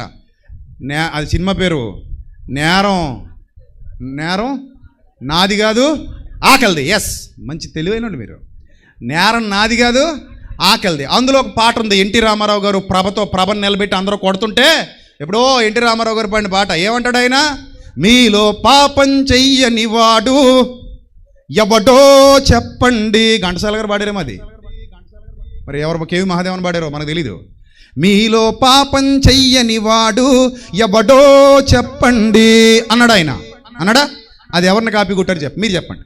Speaker 1: అది సినిమా పేరు నేరం నాది కాదు ఆకలిది. ఎస్, మంచి తెలివైనండి మీరు. నేరం నాది కాదు ఆకలిది. అందులో ఒక పాట ఉంది, ఎన్టీ రామారావు గారు ప్రభను నిలబెట్టి అందరూ కొడుతుంటే ఎప్పుడో ఎన్టీ రామారావు గారు పాడిన పాట. ఏమంటాడు ఆయన? మీలో పాపం చెయ్యని వాడు ఎవడో చెప్పండి. ఘంటసాల గారు పాడారేమో అది, మరి ఎవరు కేవి మహాదేవన్ పాడారో మనకు తెలీదు. మీలో పాపం చెయ్యని వాడు ఎవడో చెప్పండి అన్నాడు ఆయన. అన్నాడా? అది ఎవరిని కాపీ కొట్టారు మీరు చెప్పండి.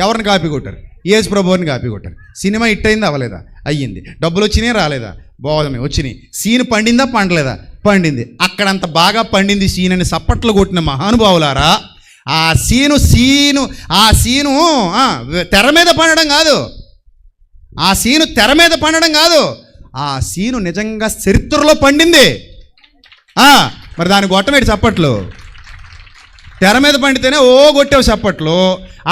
Speaker 1: ఎవరిని కాపీ కొట్టారు? యేసు ప్రభువుని కాపీ కొట్టారు. సినిమా హిట్ అయిందా? అవ్వలేదా? అయ్యింది. డబ్బులు వచ్చినాయి రాలేదా? బోధమే వచ్చినాయి. సీన్ పండిందా? పండలేదా? పండింది. అక్కడంత బాగా పండింది సీన్ అని సప్పట్లు కొట్టిన మహానుభావులారా, ఆ సీను తెర మీద పండడం కాదు, ఆ సీను తెర మీద పండడం కాదు, ఆ సీను నిజంగా చరిత్రలో పండింది. మరి దాని గొట్టమేటి చప్పట్లు? తెర మీద పండితేనే ఓ కొట్టావు చప్పట్లు.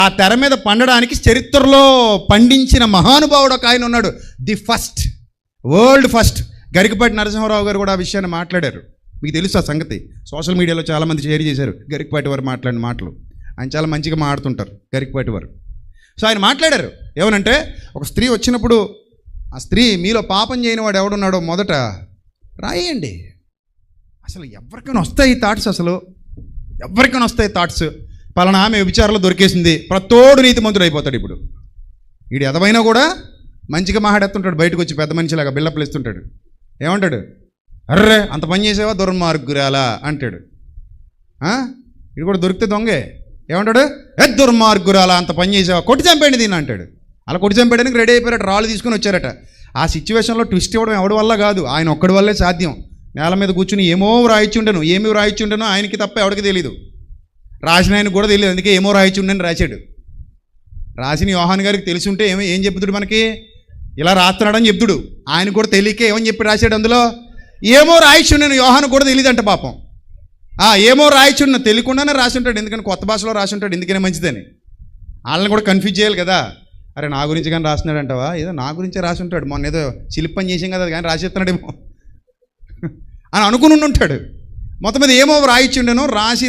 Speaker 1: ఆ తెర మీద పండడానికి చరిత్రలో పండించిన మహానుభావుడు ఒక ఆయన ఉన్నాడు, the first, world first. Garikapati Narasimha Rao garu కూడా ఆ విషయాన్ని మాట్లాడారు. మీకు తెలుసు ఆ సంగతి, సోషల్ మీడియాలో చాలామంది షేర్ చేశారు గరికపాటి వారు మాట్లాడిన మాటలు. ఆయన చాలా మంచిగా మాట్లాడుతుంటారు గరికపాటి వారు. సో ఆయన మాట్లాడారు ఏమనంటే, ఒక స్త్రీ వచ్చినప్పుడు ఆ స్త్రీ మీలో పాపం చేయని వాడు ఎవడున్నాడో మొదట రాయండి. అసలు ఎవరికైనా వస్తాయి థాట్స్, అసలు ఎవరికైనా వస్తాయి థాట్స్. పలానా ఆమె విచారణలో దొరికేసింది, ప్రతోడు నీతిమంతుడు అయిపోతాడు. ఇప్పుడు వీడు ఎదవైనా కూడా మంచిగా మాట్లాడుతుంటాడు, బయటకు వచ్చి పెద్ద మనిషిలాగా బిల్డప్లు ఇస్తుంటాడు. ఏమంటాడు? అర్రే అంత పని చేసావా దుర్మార్గురాలా అంటాడు. ఇది కూడా దొరికితే దొంగే. ఏమంటాడు? దుర్మార్గురాలా, అంత పని చేసావా, కొట్టి చంపేయండి దీన్ని అంటాడు. అలా కొట్టి చంపేయడానికి రెడీ అయిపోయారట, రాళ్ళు తీసుకొని వచ్చారట. ఆ సిచ్యువేషన్లో ట్విస్ట్ ఇవ్వడం ఎవడి వల్ల కాదు, ఆయన ఒక్కడి వల్లే సాధ్యం. నేల మీద కూర్చుని ఏమో రాయిచుండను, ఏమి రాయిచుండను ఆయనకి తప్ప ఎవడికి తెలీదు, రాసిన ఆయనకు కూడా తెలియదు, అందుకే ఏమో రాయిచుండని రాశాడు. రాసిన యోహాన్ గారికి తెలిసి ఉంటే ఏం చెప్తుడు, మనకి ఇలా రాస్తున్నాడని చెప్తుడు. ఆయన కూడా తెలియకే ఏమని చెప్పి రాశాడు అందులో, ఏమో రాయిచుండను. యోహాను కూడా తెలియదంట పాపం. ఏమో రాయిచుండను తెలియకుండానే రాసి ఉంటాడు, ఎందుకని కొత్త భాషలో రాసి ఉంటాడు, ఎందుకనే మంచిదని. వాళ్ళని కూడా కన్ఫ్యూజ్ చేయాలి కదా. అరే నా గురించి కానీ రాస్తున్నాడు అంటావా, ఏదో నా గురించే రాసి ఉంటాడు, మొన్న ఏదో చిలిప్ పని చేసాం కదా కానీ రాసేస్తున్నాడేమో అని అనుకుని ఉంటాడు. మొత్తం మీద ఏమో రాయిచుండెను.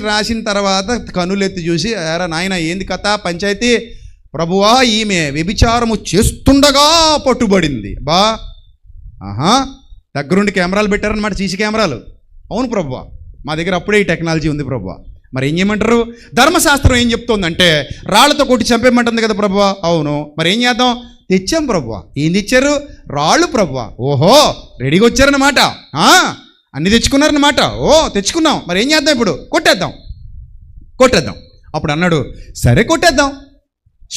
Speaker 1: రాసిన తర్వాత కనులెత్తి చూసి, అరే నాయన ఏంది కథ పంచాయతీ, ప్రభువా ఈమె వ్యభిచారము చేస్తుండగా పట్టుబడింది. దగ్గరుండి కెమెరాలు పెట్టారన్నమాట, సీసీ కెమెరాలు. అవును ప్రభువా, మా దగ్గర అప్పుడే ఈ టెక్నాలజీ ఉంది ప్రభువా. మరి ఏం చేయమంటారు? ధర్మశాస్త్రం ఏం చెప్తోందంటే రాళ్లతో కొట్టి చంపేయమంటుంది కదా ప్రభువా. అవును, మరి ఏం చేద్దాం? తెచ్చాం ప్రభువా. ఏం తెచ్చారు? రాళ్ళు ప్రభువా. ఓహో, రెడీగా వచ్చారన్నమాట, అన్నీ తెచ్చుకున్నారన్నమాట. తెచ్చుకున్నాం, మరి ఏం చేద్దాం ఇప్పుడు? కొట్టేద్దాం. అప్పుడు అన్నాడు, సరే కొట్టేద్దాం.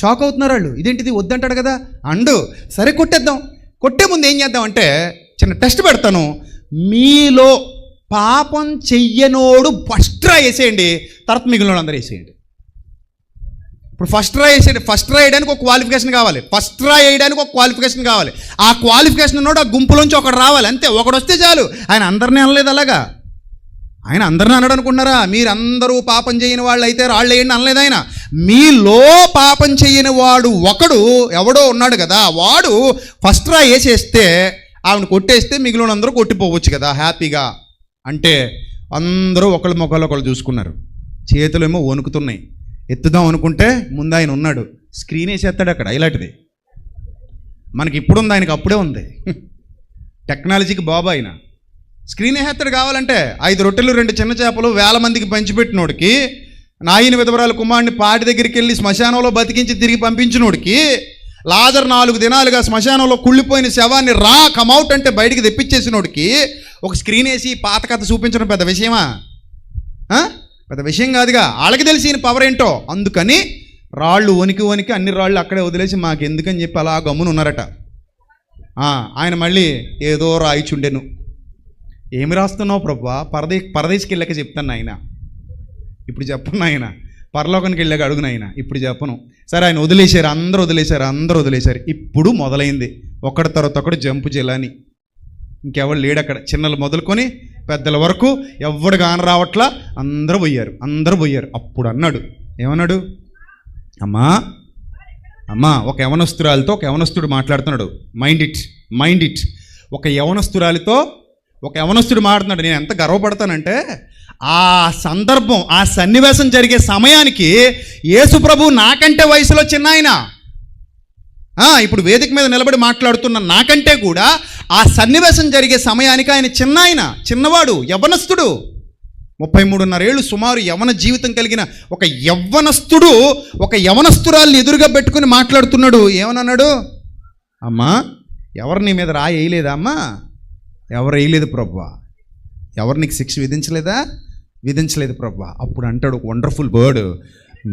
Speaker 1: షాక్ అవుతున్నారు వాళ్ళు, ఇదేంటిది వద్దంటాడు కదా సరే కొట్టేద్దాం. కొట్టే ముందు ఏం చేద్దాం అంటే చిన్న టెస్ట్ పెడతాను, మీలో పాపం చెయ్యనోడు ఫస్ట్ ట్రై వేసేయండి, తర్వాత మిగిలిన అందరూ వేసేయండి. ఇప్పుడు ఫస్ట్ ట్రై వేసేయండి. ఫస్ట్ ట్రై వేయడానికి ఒక క్వాలిఫికేషన్ కావాలి. ఆ క్వాలిఫికేషన్ ఉన్నోడు ఆ గుంపులోంచి ఒకడు రావాలి, అంతే. ఒకడు వస్తే చాలు. ఆయన అందరినీ అనలేదు అలాగా, ఆయన అందరినీ అన్నాడు అనుకుంటున్నారా? మీరందరూ పాపం చేయని వాళ్ళు అయితే రాళ్ళు వేయండి అనలేదు ఆయన. మీలో పాపం చేయని వాడు ఒకడు ఎవడో ఉన్నాడు కదా, వాడు ఫస్ట్ ట్రై వేసేస్తే ఆవిడ కొట్టేస్తే మిగిలిన అందరూ కొట్టిపోవచ్చు కదా హ్యాపీగా. అంటే అందరూ ఒకళ్ళు మొక్కలు ఒకళ్ళు చూసుకున్నారు, చేతులు ఏమో వణుకుతున్నాయి. ఎత్తుదాం అనుకుంటే ముందు ఆయన ఉన్నాడు, స్క్రీన్ వేసేస్తాడు అక్కడ. ఇలాంటిది మనకి ఇప్పుడు ఉంది, ఆయనకి అప్పుడే ఉంది. టెక్నాలజీకి బాబా ఆయన. స్క్రీన్ వేసేస్తాడు కావాలంటే. 5 రొట్టెలు 2 చిన్న చేపలు 1000 మందికి పంచిపెట్టినోడికి, నాయన విధవరాల కుమారుడిని పాటి దగ్గరికి వెళ్ళి శ్మశానంలో బతికించి తిరిగి పంపించినోడికి, లాజర్ 4 దినాలుగా శ్మశానంలో కుళ్ళిపోయిన శవాన్ని కమౌట్ అంటే బయటికి తెప్పించేసినోడికి ఒక స్క్రీన్ వేసి పాత కథ చూపించడం పెద్ద విషయమా? పెద్ద విషయం కాదుగా. వాళ్ళకి తెలిసిన పవర్ ఏంటో. అందుకని రాళ్ళు వణికి అన్ని రాళ్ళు అక్కడే వదిలేసి మాకెందుకని చెప్పి అలా గమ్మున ఉన్నారట. ఆయన మళ్ళీ ఏదో రాయిచుండెను. ఏమి రాస్తున్నావు ప్రభువా? పరదేశికి వెళ్ళాక చెప్తాను నాయన, ఇప్పుడు చెప్పను నాయన. పరలోకానికి వెళ్ళాక అడుగును ఆయన, ఇప్పుడు చెప్పను. సరే ఆయన వదిలేశారు, అందరూ వదిలేశారు. ఇప్పుడు మొదలైంది ఒకటి తర్వాత ఒకటి జంపు చేయాలని. ఇంకెవడు లేడు అక్కడ, చిన్నలు మొదలుకొని పెద్దల వరకు ఎవడు కాని రావట్లా. అందరూ పోయారు. అప్పుడు అన్నాడు, ఏమన్నాడు? అమ్మా ఒక యవనస్తురాలితో ఒక యవనస్తుడు మాట్లాడుతున్నాడు. Mind it. ఒక యవనస్తురాలితో ఒక యవనస్తుడు మాట్లాడుతున్నాడు. నేను ఎంత గర్వపడతానంటే ఆ సందర్భం, ఆ సన్నివేశం జరిగే సమయానికి యేసు ప్రభు నాకంటే వయసులో చిన్న ఆయన, ఇప్పుడు వేదిక మీద నిలబడి మాట్లాడుతున్న నాకంటే కూడా ఆ సన్నివేశం జరిగే సమయానికి ఆయన చిన్నవాడు, యవ్వనస్తుడు. 33.5 ఏళ్ళు సుమారు యవ్వన జీవితం కలిగిన ఒక యవ్వనస్తుడు ఒక యవ్వనస్తురాల్ని ఎదురుగా పెట్టుకుని మాట్లాడుతున్నాడు. ఏమన్నాడు? అమ్మా ఎవరు నీ మీద రాయి వేయలేదా? అమ్మా ఎవరు వేయలేదు ప్రభువా. ఎవరు నీకు శిక్ష విధించలేదు ప్రభువా. అప్పుడు అంటాడు ఒక వండర్ఫుల్ వర్డ్,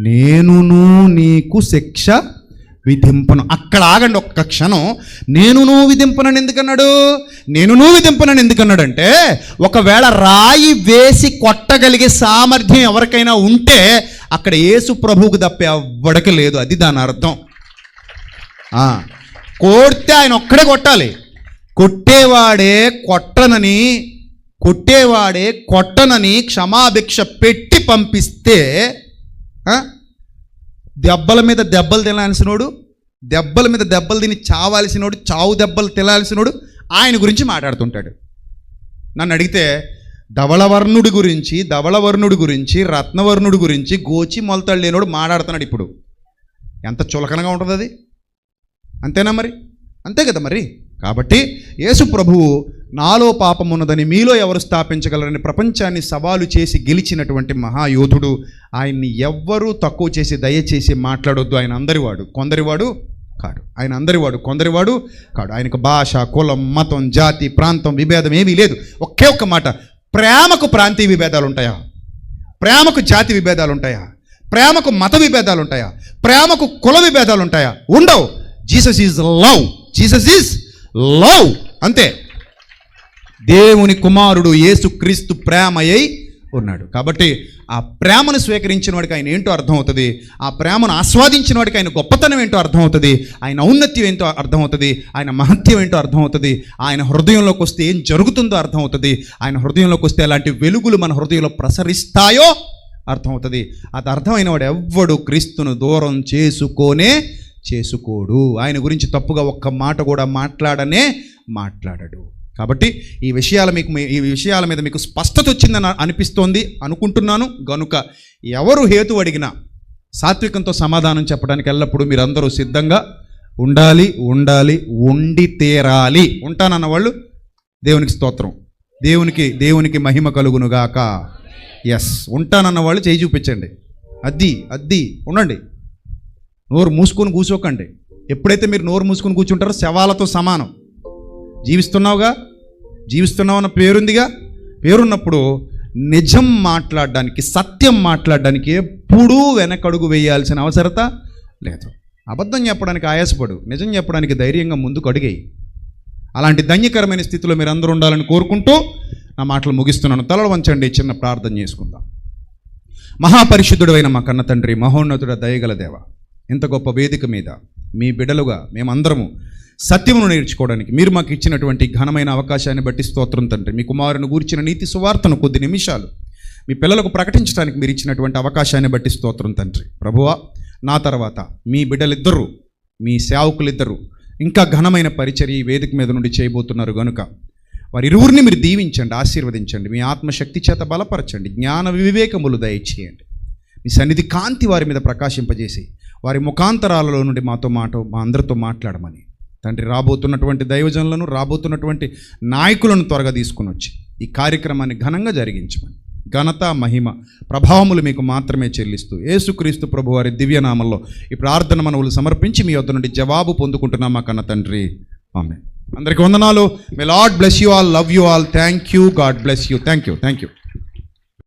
Speaker 1: నేనును నీకు శిక్ష విధింపను. అక్కడ ఆగండి ఒక్క క్షణం. నేనును విధింపనని ఎందుకన్నాడంటే ఒకవేళ రాయి వేసి కొట్టగలిగే సామర్థ్యం ఎవరికైనా ఉంటే అక్కడ యేసు ప్రభువుకు తప్ప ఎవ్వడికి లేదు. అది దాని అర్థం. కొడితే ఆయన ఒక్కడే కొట్టాలి. కొట్టేవాడే కొట్టనని క్షమాభిక్ష పెట్టి పంపిస్తే దెబ్బల మీద దెబ్బలు తినాల్సినోడు, దెబ్బల మీద దెబ్బలు తిని చావాల్సినోడు, చావు దెబ్బలు తినాల్సినోడు ఆయన గురించి మాట్లాడుతుంటాడు. నన్ను అడిగితే ధవళవర్ణుడి గురించి రత్నవర్ణుడి గురించి గోచి మొలతాడు లేనోడు మాట్లాడుతున్నాడు. ఇప్పుడు ఎంత చులకనగా ఉంటుంది అది. అంతేనా మరి? అంతే కదా మరి. కాబట్టి యేసు ప్రభువు నాలో పాపం ఉన్నదని మీలో ఎవరు స్థాపించగలరని ప్రపంచాన్ని సవాలు చేసి గెలిచినటువంటి మహాయోధుడు. ఆయన్ని ఎవ్వరూ తక్కువ చేసి దయచేసి మాట్లాడొద్దు. ఆయన అందరివాడు, కొందరివాడు కాడు. ఆయనకు భాష, కులం, మతం, జాతి, ప్రాంతం విభేదం ఏమీ లేదు. ఒకే ఒక్క మాట, ప్రేమకు ప్రాంతీయ విభేదాలు ఉంటాయా? ప్రేమకు జాతి విభేదాలు ఉంటాయా? ప్రేమకు మత విభేదాలు ఉంటాయా? ప్రేమకు కుల విభేదాలు ఉంటాయా? ఉండవు. Jesus is love. Jesus is love. అంతే. దేవుని కుమారుడు యేసుక్రీస్తు ప్రేమయ్యి ఉన్నాడు. కాబట్టి ఆ ప్రేమను స్వీకరించిన వాడికి ఆయన ఏంటో అర్థమవుతుంది. ఆ ప్రేమను ఆస్వాదించిన వాడికి ఆయన గొప్పతనం ఏంటో అర్థమవుతుంది. ఆయన ఔన్నత్యం ఏంటో అర్థమవుతుంది. ఆయన మహత్యం ఏంటో అర్థమవుతుంది. ఆయన హృదయంలోకి వస్తే ఏం జరుగుతుందో అర్థమవుతుంది. ఆయన హృదయంలోకి వస్తే అలాంటి వెలుగులు మన హృదయంలో ప్రసరిస్తాయో అర్థమవుతుంది. అది అర్థమైన వాడు ఎవ్వడు క్రీస్తును దూరం చేసుకోడు. ఆయన గురించి తప్పుగా ఒక్క మాట కూడా మాట్లాడడు. కాబట్టి ఈ విషయాల మీద మీకు స్పష్టత వచ్చిందని అనిపిస్తోంది అనుకుంటున్నాను. గనుక ఎవరు హేతు అడిగినా సాత్వికంతో సమాధానం చెప్పడానికి ఎల్లప్పుడూ మీరందరూ సిద్ధంగా ఉండి తీరాలి. ఉంటానన్న వాళ్ళు దేవునికి స్తోత్రం, దేవునికి మహిమ కలుగునుగాక. ఎస్, ఉంటానన్న వాళ్ళు చేయి చూపించండి. అద్ది ఉండండి. నోరు మూసుకొని కూర్చోకండి. ఎప్పుడైతే మీరు నోరు మూసుకొని కూర్చుంటారో శవాలతో సమానం. జీవిస్తున్నావన్న పేరుందిగా. పేరున్నప్పుడు నిజం మాట్లాడడానికి, సత్యం మాట్లాడడానికి ఎప్పుడూ వెనకడుగు వేయాల్సిన అవసరత లేదు. అబద్ధం చెప్పడానికి ఆయాసపడు, నిజం చెప్పడానికి ధైర్యంగా ముందుకు అడిగేయి. అలాంటి ధన్యకరమైన స్థితిలో మీరు అందరూ ఉండాలని కోరుకుంటూ నా మాటలు ముగిస్తున్నాను. తలలు వంచండి, చిన్న ప్రార్థన చేసుకుందాం. మహాపరిశుద్ధుడు అయిన మా కన్న తండ్రి, మహోన్నతుడ, దయగల దేవ, ఇంత గొప్ప వేదిక మీద మీ బిడ్డలుగా మేమందరము సత్యమును నేర్చుకోవడానికి మీరు మాకు ఇచ్చినటువంటి ఘనమైన అవకాశాన్ని బట్టి స్తోత్రం తండ్రి. మీ కుమారుని గూర్చిన నీతి సువార్తను కొద్ది నిమిషాలు మీ పిల్లలకు ప్రకటించడానికి మీరు ఇచ్చినటువంటి అవకాశాన్ని బట్టి స్తోత్రం తండ్రి. ప్రభువా, నా తర్వాత మీ బిడ్డలిద్దరూ, మీ సేవకులిద్దరూ ఇంకా ఘనమైన పరిచర్య ఈ వేదిక మీద నుండి చేయబోతున్నారు. గనుక వారి ఇరువురిని మీరు దీవించండి, ఆశీర్వదించండి. మీ ఆత్మశక్తి చేత బలపరచండి, జ్ఞాన వివేకములు దయచేయండి. మీ సన్నిధి కాంతి వారి మీద ప్రకాశింపజేసి వారి ముఖాంతరాలలో నుండి మా అందరితో మాట్లాడమని తండ్రి, రాబోతున్నటువంటి దైవజనులను, రాబోతున్నటువంటి నాయకులను త్వరగా తీసుకుని వచ్చి ఈ కార్యక్రమాన్ని ఘనంగా జరిగించమని, ఘనత, మహిమ, ప్రభావములు మీకు మాత్రమే చెల్లిస్తూ యేసుక్రీస్తు ప్రభు వారి దివ్యనామంలో ఈ ప్రార్థన మనవులు సమర్పించి మీ వద్ద నుండి జవాబు పొందుకుంటున్నాం మా కన్న తండ్రి. ఆమేన్. అందరికీ వందనాలు. May Lord bless you all, love you all. Thank you. God bless you. Thank you.